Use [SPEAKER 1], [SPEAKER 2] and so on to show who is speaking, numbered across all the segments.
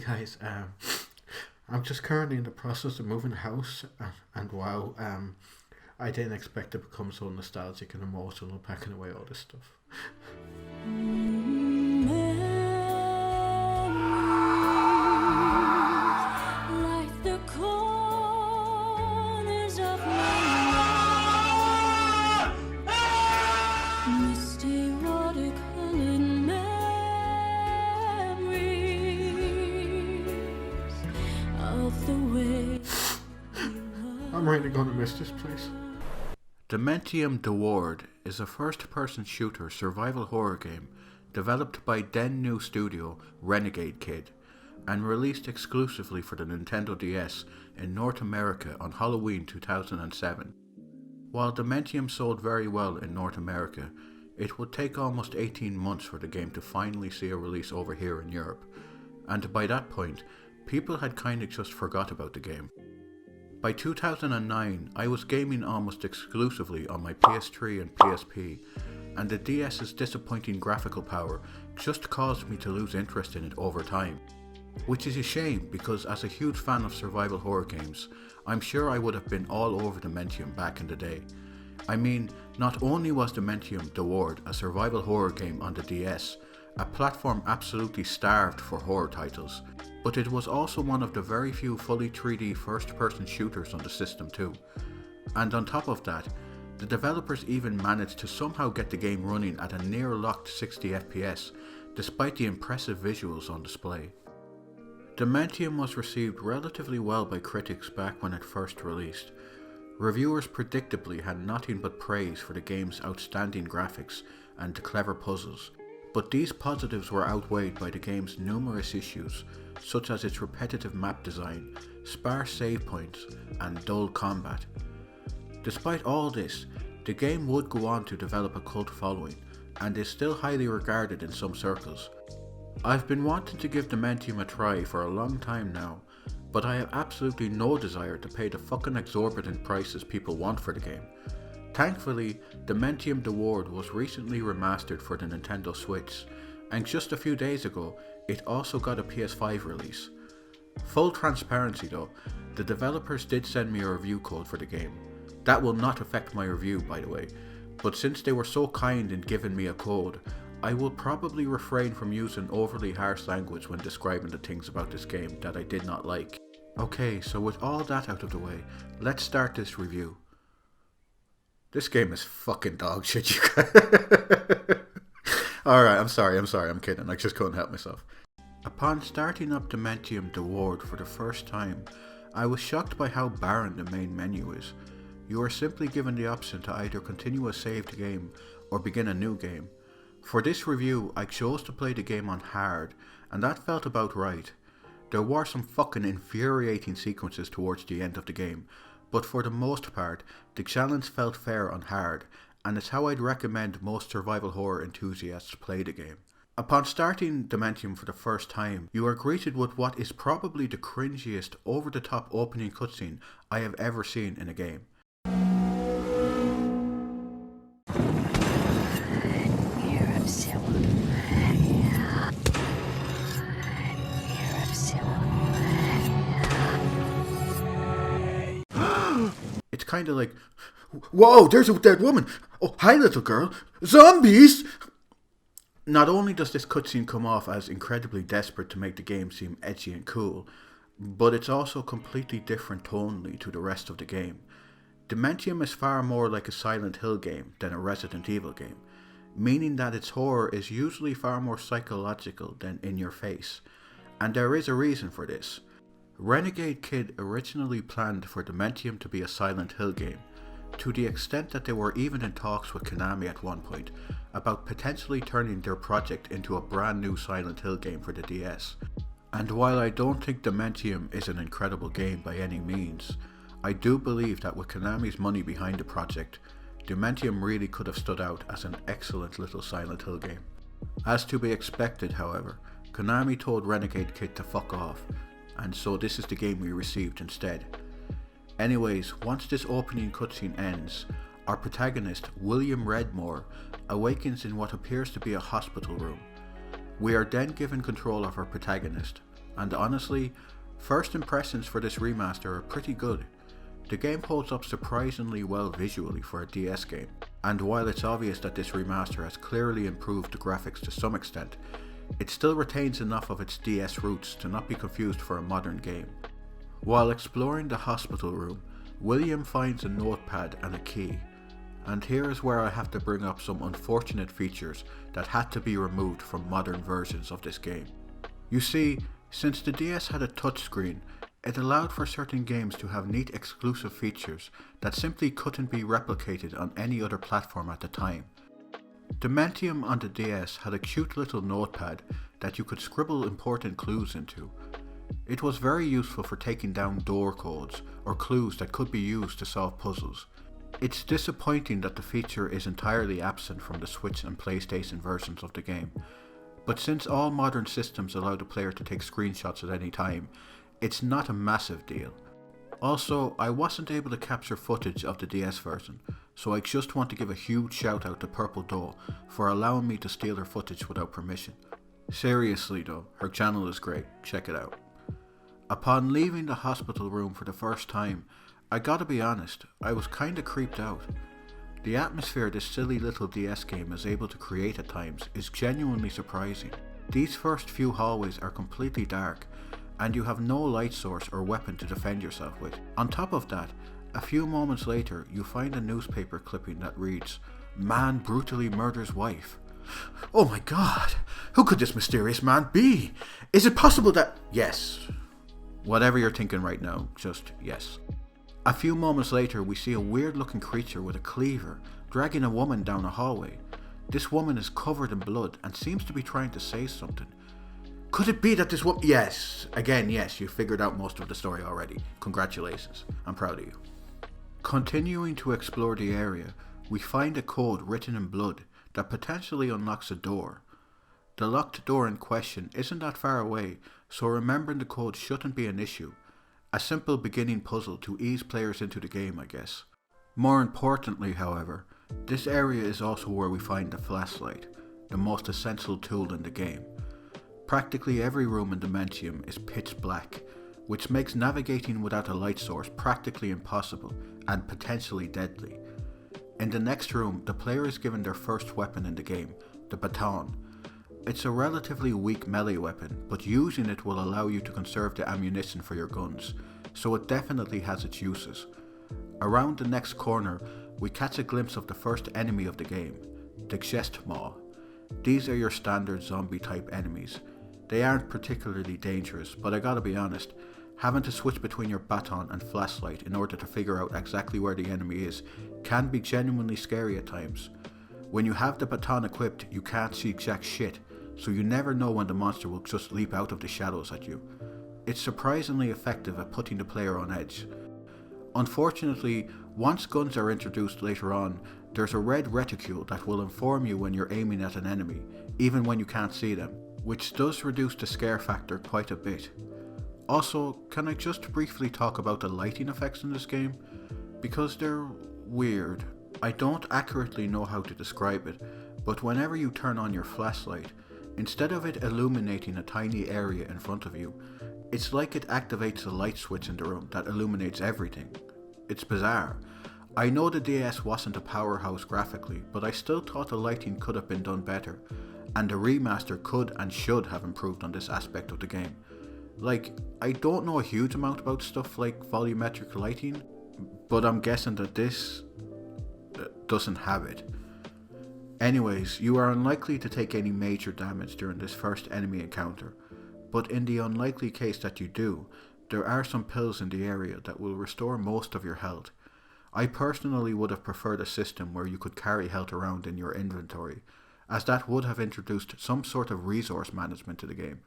[SPEAKER 1] guys, I'm just currently in the process of moving house, and wow, I didn't expect to become so nostalgic and emotional packing away all this stuff. I'm really gonna miss this place.
[SPEAKER 2] Dementium The Ward is a first-person shooter survival horror game developed by Den new studio Renegade Kid and released exclusively for the Nintendo DS in North America on Halloween 2007. While Dementium sold very well in North America, it would take almost 18 months for the game to finally see a release over here in Europe, and by that point, people had kinda just forgot about the game. By 2009, I was gaming almost exclusively on my PS3 and PSP, and the DS's disappointing graphical power just caused me to lose interest in it over time. Which is a shame because as a huge fan of survival horror games, I'm sure I would have been all over Dementium back in the day. I mean, not only was Dementium The Ward a survival horror game on the DS, a platform absolutely starved for horror titles, but it was also one of the very few fully 3D first-person shooters on the system too. And on top of that, the developers even managed to somehow get the game running at a near-locked 60 FPS, despite the impressive visuals on display. Dementium was received relatively well by critics back when it first released. Reviewers predictably had nothing but praise for the game's outstanding graphics and clever puzzles, but these positives were outweighed by the game's numerous issues, such as its repetitive map design, sparse save points, and dull combat. Despite all this, the game would go on to develop a cult following, and is still highly regarded in some circles. I've been wanting to give Dementium a try for a long time now, but I have absolutely no desire to pay the fucking exorbitant prices people want for the game. Thankfully, Dementium The Ward was recently remastered for the Nintendo Switch, and just a few days ago, it also got a PS5 release. Full transparency though, the developers did send me a review code for the game. That will not affect my review, by the way, but since they were so kind in giving me a code, I will probably refrain from using overly harsh language when describing the things about this game that I did not like. Okay, so with all that out of the way, let's start this review. This game is fucking dog shit, you guys. Alright, I'm sorry, I'm kidding, I just couldn't help myself. Upon starting up Dementium The Ward for the first time, I was shocked by how barren the main menu is. You are simply given the option to either continue a saved game or begin a new game. For this review, I chose to play the game on hard, and that felt about right. There were some fucking infuriating sequences towards the end of the game, but for the most part, the challenge felt fair on hard, and it's how I'd recommend most survival horror enthusiasts play the game. Upon starting Dementium for the first time, you are greeted with what is probably the cringiest, over-the-top opening cutscene I have ever seen in a game. It's kind of like, whoa, there's a dead woman. Oh, hi little girl. Zombies! Not only does this cutscene come off as incredibly desperate to make the game seem edgy and cool, but it's also completely different tonally to the rest of the game. Dementium is far more like a Silent Hill game than a Resident Evil game, meaning that its horror is usually far more psychological than in your face, and there is a reason for this. Renegade Kid originally planned for Dementium to be a Silent Hill game, to the extent that they were even in talks with Konami at one point about potentially turning their project into a brand new Silent Hill game for the DS. And while I don't think Dementium is an incredible game by any means, I do believe that with Konami's money behind the project, Dementium really could have stood out as an excellent little Silent Hill game. As to be expected, however, Konami told Renegade Kid to fuck off, and so this is the game we received instead. Anyways, once this opening cutscene ends, our protagonist, William Redmore, awakens in what appears to be a hospital room. We are then given control of our protagonist, and honestly, first impressions for this remaster are pretty good. The game holds up surprisingly well visually for a DS game, and while it's obvious that this remaster has clearly improved the graphics to some extent, it still retains enough of its DS roots to not be confused for a modern game. While exploring the hospital room, William finds a notepad and a key, and here is where I have to bring up some unfortunate features that had to be removed from modern versions of this game. You see, since the DS had a touchscreen, it allowed for certain games to have neat exclusive features that simply couldn't be replicated on any other platform at the time. Dementium on the DS had a cute little notepad that you could scribble important clues into. It was very useful for taking down door codes or clues that could be used to solve puzzles. It's disappointing that the feature is entirely absent from the Switch and PlayStation versions of the game, but since all modern systems allow the player to take screenshots at any time, it's not a massive deal. Also, I wasn't able to capture footage of the DS version, so I just want to give a huge shout out to Purple Doe for allowing me to steal her footage without permission. Seriously though, her channel is great, check it out. Upon leaving the hospital room for the first time, I gotta be honest, I was kinda creeped out. The atmosphere this silly little DS game is able to create at times is genuinely surprising. These first few hallways are completely dark, and you have no light source or weapon to defend yourself with. On top of that, a few moments later you find a newspaper clipping that reads, "Man brutally murders wife." Oh my god, who could this mysterious man be? Is it possible that... Yes. Whatever you're thinking right now, just yes. A few moments later we see a weird looking creature with a cleaver dragging a woman down a hallway. This woman is covered in blood and seems to be trying to say something. Could it be that this woman... Yes, again yes, you figured out most of the story already. Congratulations, I'm proud of you. Continuing to explore the area, we find a code written in blood that potentially unlocks a door. The locked door in question isn't that far away, so remembering the code shouldn't be an issue. A simple beginning puzzle to ease players into the game, I guess. More importantly, however, this area is also where we find the flashlight, the most essential tool in the game. Practically every room in Dementium is pitch black, which makes navigating without a light source practically impossible and potentially deadly. In the next room, the player is given their first weapon in the game, the baton. It's a relatively weak melee weapon, but using it will allow you to conserve the ammunition for your guns, so it definitely has its uses. Around the next corner, we catch a glimpse of the first enemy of the game, the chest maw. These are your standard zombie type enemies. They aren't particularly dangerous, but I gotta be honest, having to switch between your baton and flashlight in order to figure out exactly where the enemy is can be genuinely scary at times. When you have the baton equipped, you can't see jack shit, so you never know when the monster will just leap out of the shadows at you. It's surprisingly effective at putting the player on edge. Unfortunately, once guns are introduced later on, there's a red reticule that will inform you when you're aiming at an enemy, even when you can't see them, which does reduce the scare factor quite a bit. Also, can I just briefly talk about the lighting effects in this game? Because they're weird. I don't accurately know how to describe it, but whenever you turn on your flashlight, instead of it illuminating a tiny area in front of you, it's like it activates a light switch in the room that illuminates everything. It's bizarre. I know the DS wasn't a powerhouse graphically, but I still thought the lighting could have been done better, and the remaster could and should have improved on this aspect of the game. Like, I don't know a huge amount about stuff like volumetric lighting, but I'm guessing that this doesn't have it. Anyways, you are unlikely to take any major damage during this first enemy encounter, but in the unlikely case that you do, there are some pills in the area that will restore most of your health. I personally would have preferred a system where you could carry health around in your inventory, as that would have introduced some sort of resource management to the game.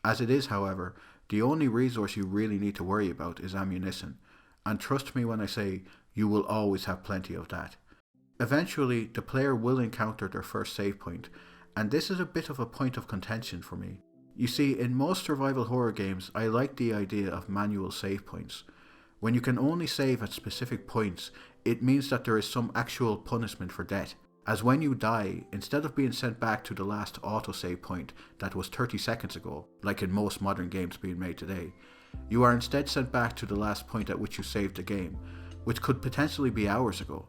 [SPEAKER 2] As it is, however, the only resource you really need to worry about is ammunition, and trust me when I say you will always have plenty of that. Eventually, the player will encounter their first save point, and this is a bit of a point of contention for me. You see, in most survival horror games, I like the idea of manual save points. When you can only save at specific points, it means that there is some actual punishment for death. as when you die, instead of being sent back to the last autosave point that was 30 seconds ago, like in most modern games being made today, you are instead sent back to the last point at which you saved the game, which could potentially be hours ago.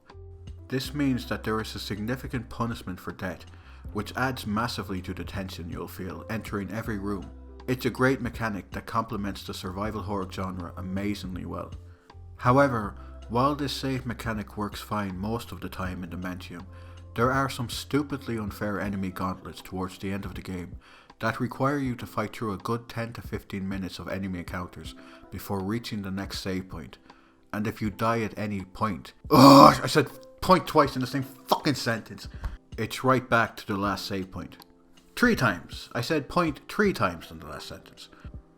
[SPEAKER 2] This means that there is a significant punishment for death, which adds massively to the tension you'll feel entering every room. It's a great mechanic that complements the survival horror genre amazingly well. However, while this save mechanic works fine most of the time in Dementium, there are some stupidly unfair enemy gauntlets towards the end of the game that require you to fight through a good 10 to 15 minutes of enemy encounters before reaching the next save point. And if you die at any point... Oh, I said point twice in the same fucking sentence. It's right back to the last save point. 3 times. I said point 3 times in the last sentence.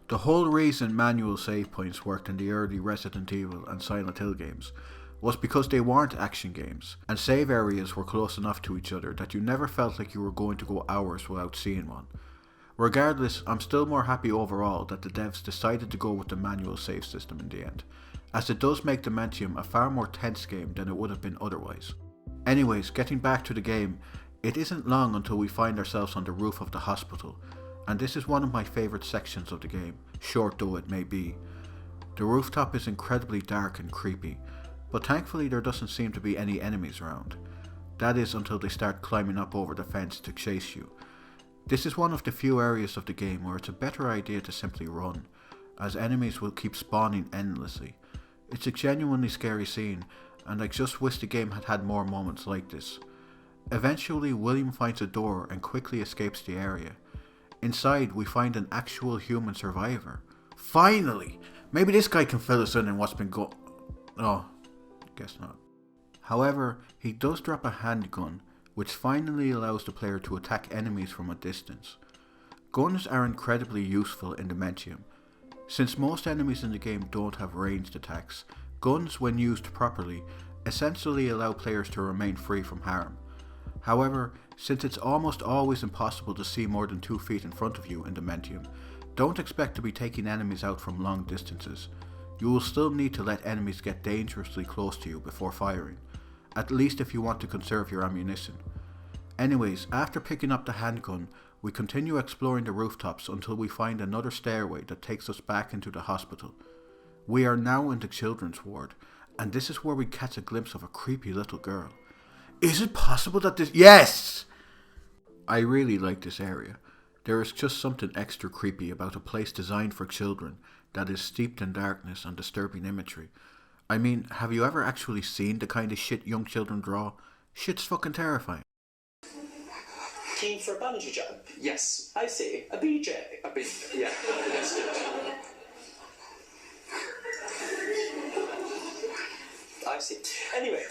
[SPEAKER 2] The whole reason manual save points worked in the early Resident Evil and Silent Hill games was because they weren't action games, and save areas were close enough to each other that you never felt like you were going to go hours without seeing one. Regardless, I'm still more happy overall that the devs decided to go with the manual save system in the end, as it does make Dementium a far more tense game than it would have been otherwise. Anyways, getting back to the game, it isn't long until we find ourselves on the roof of the hospital, and this is one of my favourite sections of the game, short though it may be. The rooftop is incredibly dark and creepy, but thankfully there doesn't seem to be any enemies around. That is until they start climbing up over the fence to chase you. This is one of the few areas of the game where it's a better idea to simply run, as enemies will keep spawning endlessly. It's a genuinely scary scene, and I just wish the game had had more moments like this. Eventually William finds a door and quickly escapes the area. Inside we find an actual human survivor. Finally! Maybe this guy can fill us in on what's been Oh, guess not. However, he does drop a handgun, which finally allows the player to attack enemies from a distance. Guns are incredibly useful in Dementium. Since most enemies in the game don't have ranged attacks, guns, when used properly, essentially allow players to remain free from harm. However, since it's almost always impossible to see more than 2 feet in front of you in Dementium, don't expect to be taking enemies out from long distances. You will still need to let enemies get dangerously close to you before firing, at least if you want to conserve your ammunition. Anyways, after picking up the handgun, we continue exploring the rooftops until we find another stairway that takes us back into the hospital. We are now in the children's ward, and this is where we catch a glimpse of a creepy little girl. Is it possible that this... Yes! I really like this area. There is just something extra creepy about a place designed for children that is steeped in darkness and disturbing imagery. I mean, have you ever actually seen the kind of shit young children draw? Shit's fucking terrifying.
[SPEAKER 3] Keen for a bungee jump? Yes. I see. A BJ? A BJ, yeah. Yes. I see. Anyway,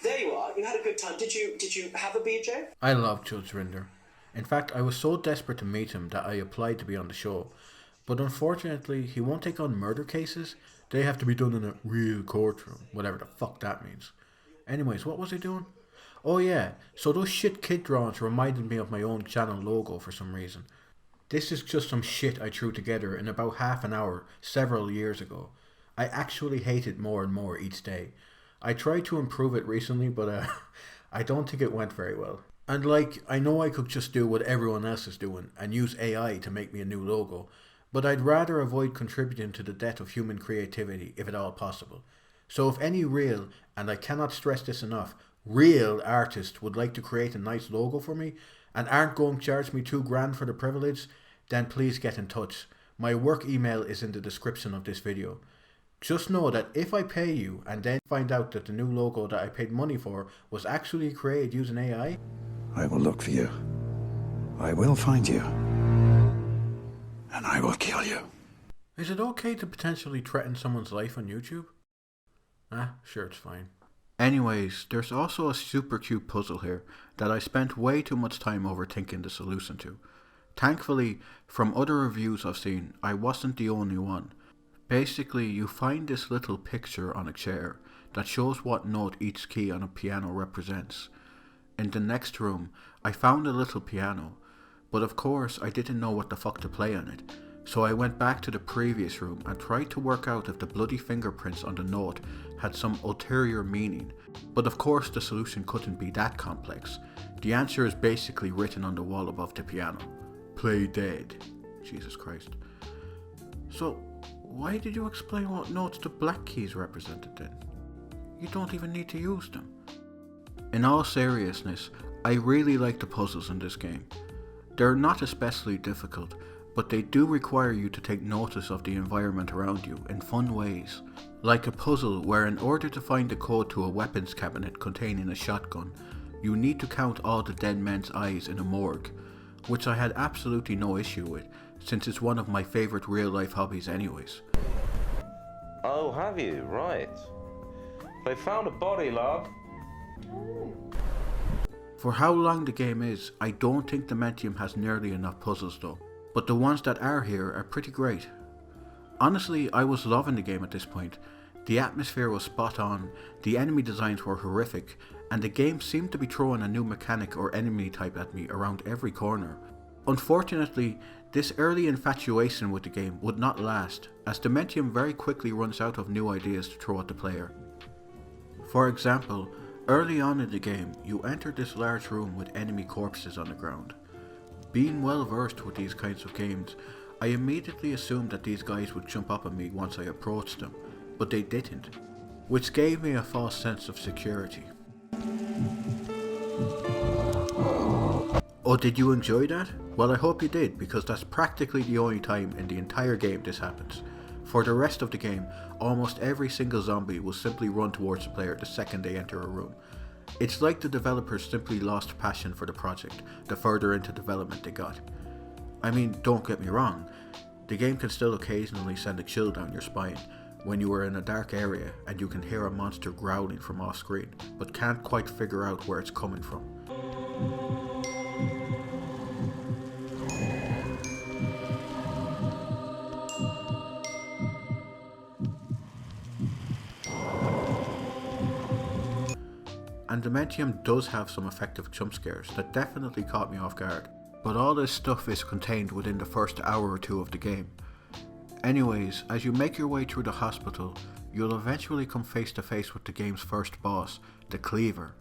[SPEAKER 3] there you are. You had a good time. Did you have a BJ?
[SPEAKER 1] I love Judge Rinder. In fact, I was so desperate to meet him that I applied to be on the show. But unfortunately, he won't take on murder cases. They have to be done in a real courtroom, whatever the fuck that means. Anyways, what was I doing? Oh yeah, so those shit kid drawings reminded me of my own channel logo for some reason. This is just some shit I threw together in about half an hour several years ago. I actually hate it more and more each day. I tried to improve it recently, but I don't think it went very well. And I know I could just do what everyone else is doing and use AI to make me a new logo, but I'd rather avoid contributing to the death of human creativity if at all possible. So if any real, and I cannot stress this enough, real artist would like to create a nice logo for me and aren't going to charge me $2,000 for the privilege, then please get in touch. My work email is in the description of this video. Just know that if I pay you and then find out that the new logo that I paid money for was actually created using AI,
[SPEAKER 4] I will look for you. I will find you. And I will kill you.
[SPEAKER 1] Is it okay to potentially threaten someone's life on YouTube? Sure, it's fine.
[SPEAKER 2] Anyways, there's also a super cute puzzle here that I spent way too much time overthinking the solution to. Thankfully, from other reviews I've seen, I wasn't the only one. Basically, you find this little picture on a chair that shows what note each key on a piano represents. In the next room, I found a little piano, but of course I didn't know what the fuck to play on it. So I went back to the previous room and tried to work out if the bloody fingerprints on the note had some ulterior meaning, but of course the solution couldn't be that complex. The answer is basically written on the wall above the piano. Play dead. Jesus Christ. So, why did you explain what notes the black keys represented then? You don't even need to use them. In all seriousness, I really like the puzzles in this game. They're not especially difficult, but they do require you to take notice of the environment around you in fun ways. Like a puzzle where in order to find the code to a weapons cabinet containing a shotgun, you need to count all the dead men's eyes in a morgue, which I had absolutely no issue with, since it's one of my favourite real life hobbies anyways.
[SPEAKER 5] Oh, have you? Right. They found a body, love.
[SPEAKER 2] For how long the game is, I don't think Dementium has nearly enough puzzles though, but the ones that are here are pretty great. Honestly, I was loving the game at this point. The atmosphere was spot on, the enemy designs were horrific, and the game seemed to be throwing a new mechanic or enemy type at me around every corner. Unfortunately, this early infatuation with the game would not last, as Dementium very quickly runs out of new ideas to throw at the player. For example, early on in the game, you enter this large room with enemy corpses on the ground. Being well versed with these kinds of games, I immediately assumed that these guys would jump up on me once I approached them, but they didn't, which gave me a false sense of security. Oh, did you enjoy that? Well, I hope you did, because that's practically the only time in the entire game this happens. For the rest of the game, almost every single zombie will simply run towards the player the second they enter a room. It's like the developers simply lost passion for the project the further into development they got. I mean, don't get me wrong, the game can still occasionally send a chill down your spine when you are in a dark area and you can hear a monster growling from off screen, but can't quite figure out where it's coming from. And Dementium does have some effective jump scares that definitely caught me off guard, but all this stuff is contained within the first hour or two of the game. Anyways, as you make your way through the hospital, you'll eventually come face to face with the game's first boss, the Cleaver.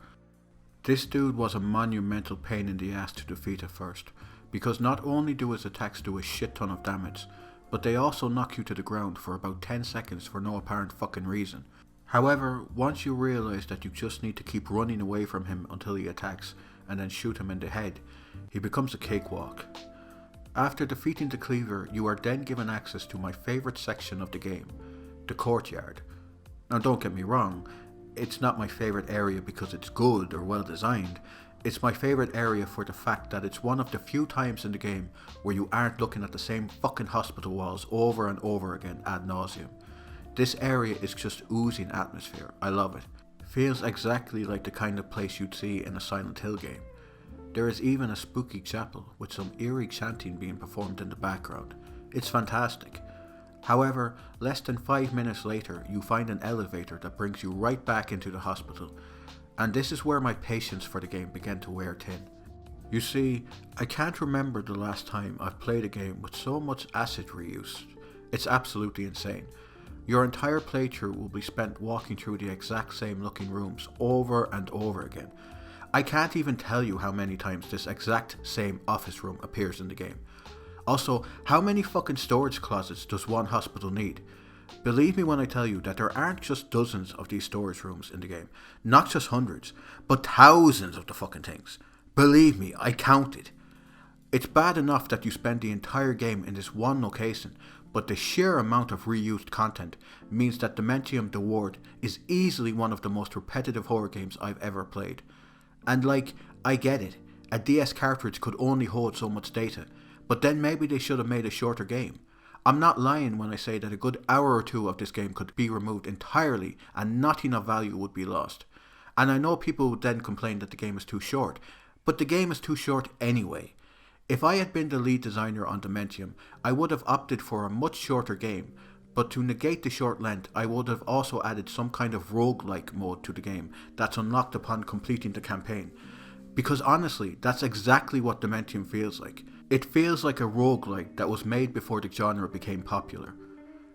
[SPEAKER 2] This dude was a monumental pain in the ass to defeat at first, because not only do his attacks do a shit ton of damage, but they also knock you to the ground for about 10 seconds for no apparent fucking reason. However, once you realise that you just need to keep running away from him until he attacks, and then shoot him in the head, he becomes a cakewalk. After defeating the Cleaver, you are then given access to my favourite section of the game, the courtyard. Now don't get me wrong, it's not my favourite area because it's good or well designed. It's my favourite area for the fact that it's one of the few times in the game where you aren't looking at the same fucking hospital walls over and over again ad nauseum. This area is just oozing atmosphere. I love it. Feels exactly like the kind of place you'd see in a Silent Hill game. There is even a spooky chapel with some eerie chanting being performed in the background. It's fantastic. However, less than 5 minutes later, you find an elevator that brings you right back into the hospital, and this is where my patience for the game began to wear thin. You see, I can't remember the last time I've played a game with so much acid reuse. It's absolutely insane. Your entire playthrough will be spent walking through the exact same looking rooms over and over again. I can't even tell you how many times this exact same office room appears in the game. Also, how many fucking storage closets does one hospital need? Believe me when I tell you that there aren't just dozens of these storage rooms in the game. Not just hundreds, but thousands of the fucking things. Believe me, I counted. It's bad enough that you spend the entire game in this one location, but the sheer amount of reused content means that Dementium the Ward is easily one of the most repetitive horror games I've ever played. And like, I get it, a DS cartridge could only hold so much data, but then maybe they should have made a shorter game. I'm not lying when I say that a good hour or two of this game could be removed entirely and nothing of value would be lost. And I know people would then complain that the game is too short, but the game is too short anyway. If I had been the lead designer on Dementium, I would have opted for a much shorter game, but to negate the short length, I would have also added some kind of roguelike mode to the game that's unlocked upon completing the campaign. Because honestly, that's exactly what Dementium feels like. It feels like a roguelike that was made before the genre became popular.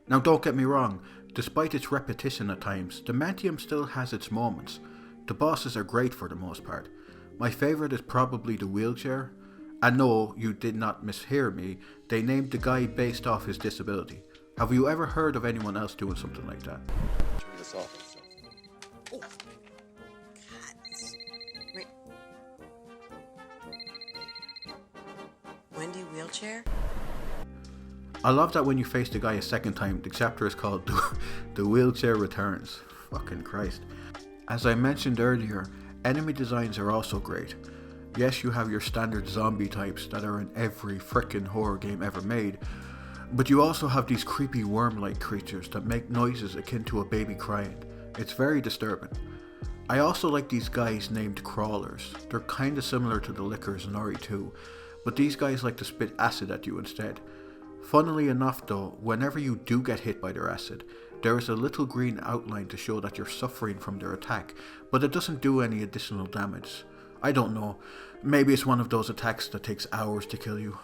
[SPEAKER 2] Now don't get me wrong, despite its repetition at times, Dementium still has its moments. The bosses are great for the most part. My favourite is probably the wheelchair. And no, you did not mishear me, they named the guy based off his disability. Have you ever heard of anyone else doing something like that?
[SPEAKER 6] Turn this off.
[SPEAKER 7] Oh. God. Wait. Wendy wheelchair?
[SPEAKER 2] I love that when you face the guy a second time, the chapter is called The Wheelchair Returns. Fucking Christ. As I mentioned earlier, enemy designs are also great. Yes, you have your standard zombie types that are in every frickin' horror game ever made, but you also have these creepy worm-like creatures that make noises akin to a baby crying. It's very disturbing. I also like these guys named crawlers. They're kinda similar to the lickers in RE2, but these guys like to spit acid at you instead. Funnily enough though, whenever you do get hit by their acid, there is a little green outline to show that you're suffering from their attack, but it doesn't do any additional damage. I don't know, maybe it's one of those attacks that takes hours to kill you.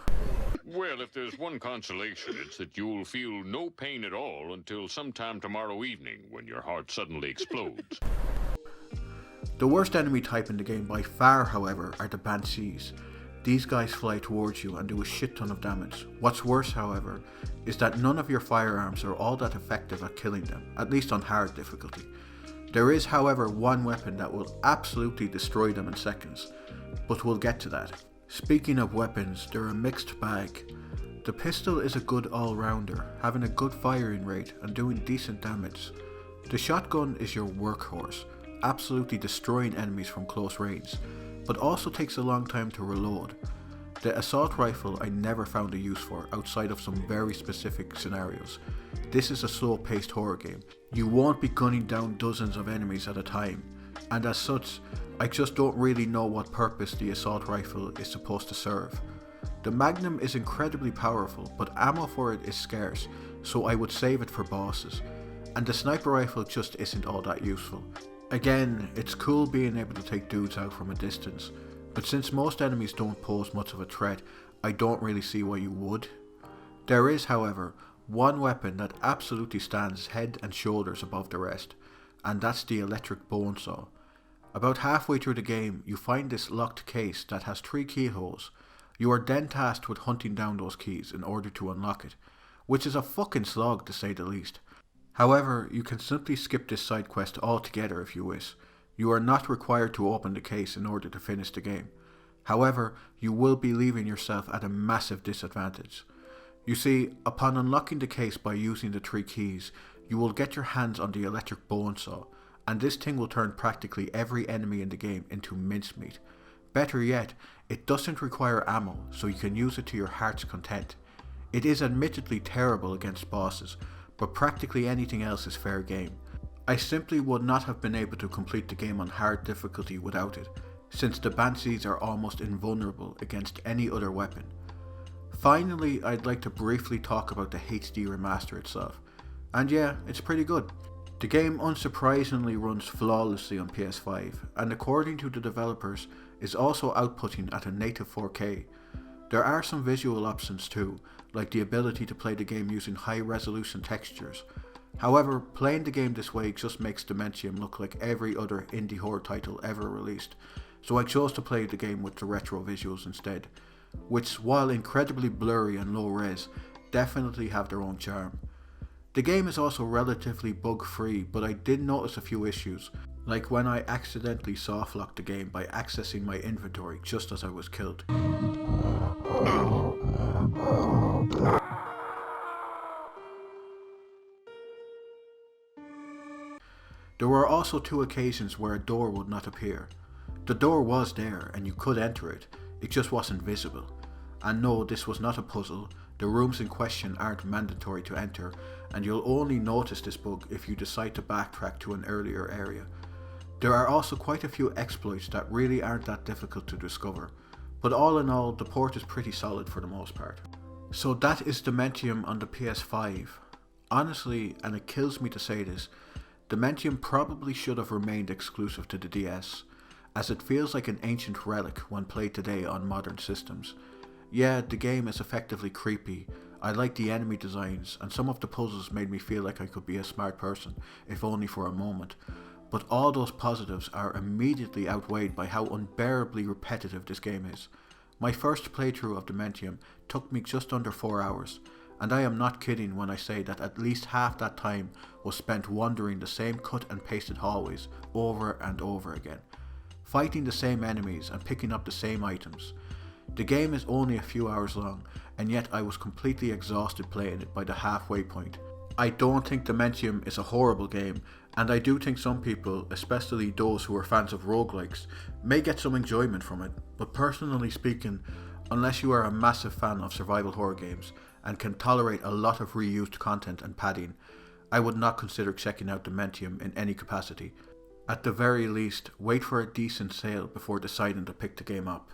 [SPEAKER 8] Well, if there's one consolation, it's that you'll feel no pain at all until sometime tomorrow evening when your heart suddenly explodes.
[SPEAKER 2] The worst enemy type in the game by far, however, are the Banshees. These guys fly towards you and do a shit ton of damage. What's worse, however, is that none of your firearms are all that effective at killing them, at least on hard difficulty. There is, however, one weapon that will absolutely destroy them in seconds, but we'll get to that. Speaking of weapons, they're a mixed bag. The pistol is a good all-rounder, having a good firing rate and doing decent damage. The shotgun is your workhorse, absolutely destroying enemies from close range, but also takes a long time to reload. The assault rifle I never found a use for outside of some very specific scenarios. This is a slow-paced horror game. You won't be gunning down dozens of enemies at a time, and as such, I just don't really know what purpose the assault rifle is supposed to serve. The Magnum is incredibly powerful, but ammo for it is scarce, so I would save it for bosses. And the sniper rifle just isn't all that useful. Again, it's cool being able to take dudes out from a distance, but since most enemies don't pose much of a threat, I don't really see why you would. There is, however, one weapon that absolutely stands head and shoulders above the rest, and that's the electric bone saw. About halfway through the game, you find this locked case that has 3 keyholes. You are then tasked with hunting down those keys in order to unlock it, which is a fucking slog to say the least. However, you can simply skip this side quest altogether if you wish. You are not required to open the case in order to finish the game. However, you will be leaving yourself at a massive disadvantage. You see, upon unlocking the case by using the 3 keys, you will get your hands on the electric bone saw, and this thing will turn practically every enemy in the game into mincemeat. Better yet, it doesn't require ammo, so you can use it to your heart's content. It is admittedly terrible against bosses, but practically anything else is fair game. I simply would not have been able to complete the game on hard difficulty without it, since the Banshees are almost invulnerable against any other weapon. Finally, I'd like to briefly talk about the HD remaster itself. And yeah, it's pretty good. The game unsurprisingly runs flawlessly on PS5, and according to the developers, is also outputting at a native 4K. There are some visual options too, like the ability to play the game using high resolution textures. However, playing the game this way just makes Dementium look like every other indie horror title ever released, so I chose to play the game with the retro visuals instead, which, while incredibly blurry and low res, definitely have their own charm. The game is also relatively bug free, but I did notice a few issues, like when I accidentally soft locked the game by accessing my inventory just as I was killed. There were also 2 occasions where a door would not appear. The door was there and you could enter it, it just wasn't visible. And no, this was not a puzzle, the rooms in question aren't mandatory to enter, and you'll only notice this bug if you decide to backtrack to an earlier area. There are also quite a few exploits that really aren't that difficult to discover, but all in all, the port is pretty solid for the most part. So that is Dementium on the PS5. Honestly, and it kills me to say this, Dementium probably should have remained exclusive to the DS, as it feels like an ancient relic when played today on modern systems. Yeah, the game is effectively creepy. I like the enemy designs, and some of the puzzles made me feel like I could be a smart person, if only for a moment. But all those positives are immediately outweighed by how unbearably repetitive this game is. My first playthrough of Dementium took me just under 4 hours, and I am not kidding when I say that at least half that time was spent wandering the same cut and pasted hallways over and over again, fighting the same enemies and picking up the same items. The game is only a few hours long, and yet I was completely exhausted playing it by the halfway point. I don't think Dementium is a horrible game, and I do think some people, especially those who are fans of roguelikes, may get some enjoyment from it, but personally speaking, unless you are a massive fan of survival horror games and can tolerate a lot of reused content and padding, I would not consider checking out Dementium in any capacity. At the very least, wait for a decent sale before deciding to pick the game up.